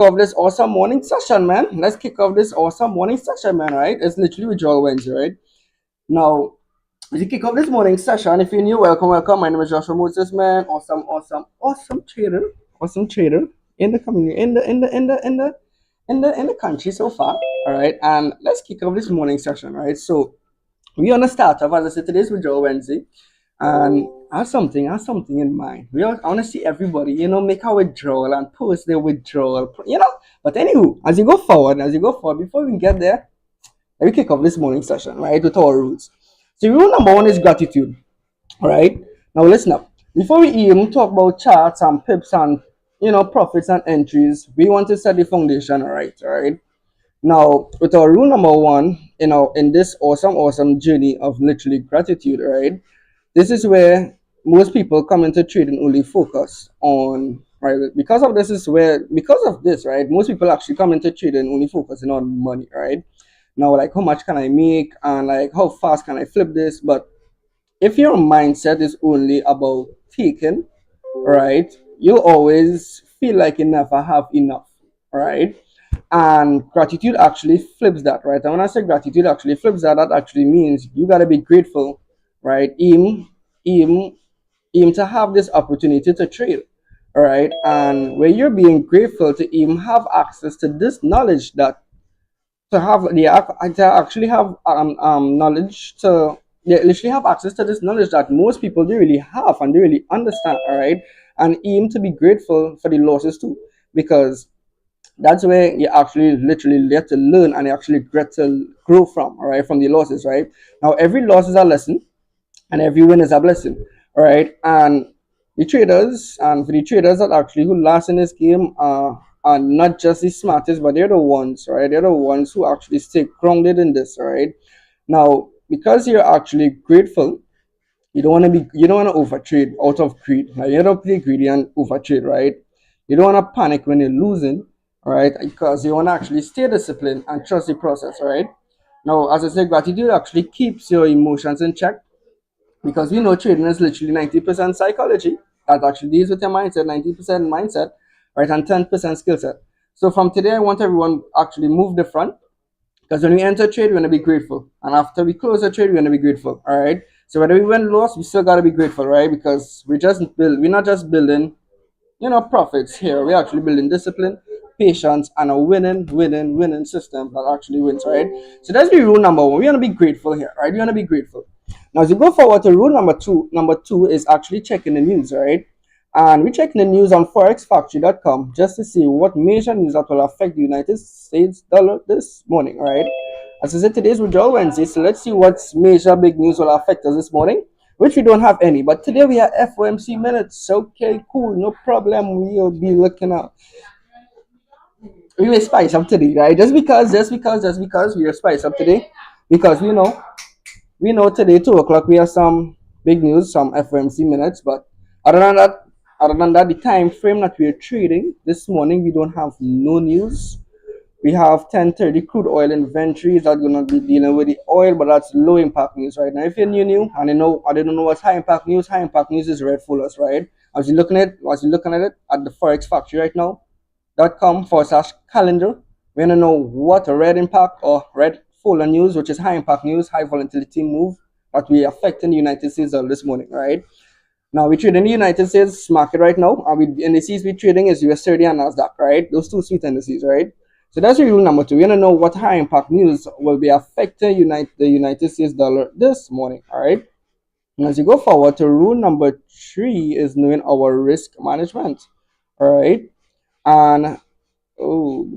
Off this awesome morning session, man. Let's kick off this awesome morning session, man. Right? It's literally withdrawal Wednesday, right? Now, as you kick off this morning session, if you're new, welcome, welcome. My name is Joshua Moses, man. Awesome, awesome, awesome trader in the community, in the country so far. All right, and let's kick off this morning session, right? So we on the start of, as I said, today's withdrawal Wednesday. And I have something in mind. I want to see everybody, make a withdrawal and post their withdrawal, But anywho, as you go forward, before we get there, let me kick off this morning session, right, with our rules. So rule number one is gratitude, all right? Now listen up. Before we even talk about charts and pips and, profits and entries, we want to set the foundation, all right? Now, with our rule number one, in this awesome journey of literally gratitude, right? This is where most people come into trading only focus on, right? Because of this, right? Most people actually come into trading only focusing on money, right? Now, like how much can I make and like how fast can I flip this? But if your mindset is only about taking, right, you always feel like you never have enough, right? And gratitude actually flips that, right? And when I say gratitude actually flips that, that actually means you gotta be grateful, right? Aim, aim to have this opportunity to trade, all right? And where you're being grateful to even have access to this knowledge that to actually have knowledge to literally have access to this knowledge that most people don't really have and they really understand, all right? And aim to be grateful for the losses too, because that's where you actually literally get to learn and you actually get to grow from, all right, from the losses, right? Now every loss is a lesson and every win is a blessing, all right? And for the traders that actually who last in this game are not just the smartest, but they're the ones, right? They're the ones who actually stay grounded in this, all right? Now, because you're actually grateful, you don't want to overtrade out of greed. Like you don't play greedy and overtrade, right? You don't want to panic when you're losing, all right? Because you want to actually stay disciplined and trust the process, all right? Now, as I said, gratitude actually keeps your emotions in check because we know trading is literally 90% psychology that actually deals with your mindset, 90% mindset, right, and 10% skill set. So from today, I want everyone actually move the front because when we enter trade, we're gonna be grateful, and after we close the trade, we're gonna be grateful. All right. So whether we win, loss, we still gotta be grateful, right? Because we're not just building, profits here. We're actually building discipline, patience, and a winning system that actually wins, right? So that's the rule number one. We want to be grateful here, right? We want to be grateful. Now, as you go forward to rule number two is actually checking the news, right? And we're checking the news on forexfactory.com just to see what major news that will affect the United States dollar this morning, right? As I said, today's withdrawal Wednesday, so let's see what major big news will affect us this morning, which we don't have any. But today we have FOMC minutes. Okay, cool, no problem. We'll be looking at. We will spice up today, right? Just because we will spice up today, because we know today 2 o'clock we have some big news, some FOMC minutes. But other than that, the time frame that we're trading this morning, we don't have no news. We have 10:30 crude oil inventories that are gonna be dealing with the oil, but that's low impact news right now. If you're new, and I don't know what's high impact news. High impact news is red fullers, right? As you're looking at it at the Forex Factory right now, .com/calendar. We wanna know what a red impact or red fuller news, which is high impact news, high volatility move that we affecting the United States this morning, right? Now we trade in the United States market right now, and we indices we trading is US 30 and Nasdaq, right? Those two sweet indices, right? So that's rule number two. We want to know what high impact news will be affecting the United States dollar this morning. All right. And as you go forward to rule number three is knowing our risk management. All right. And oh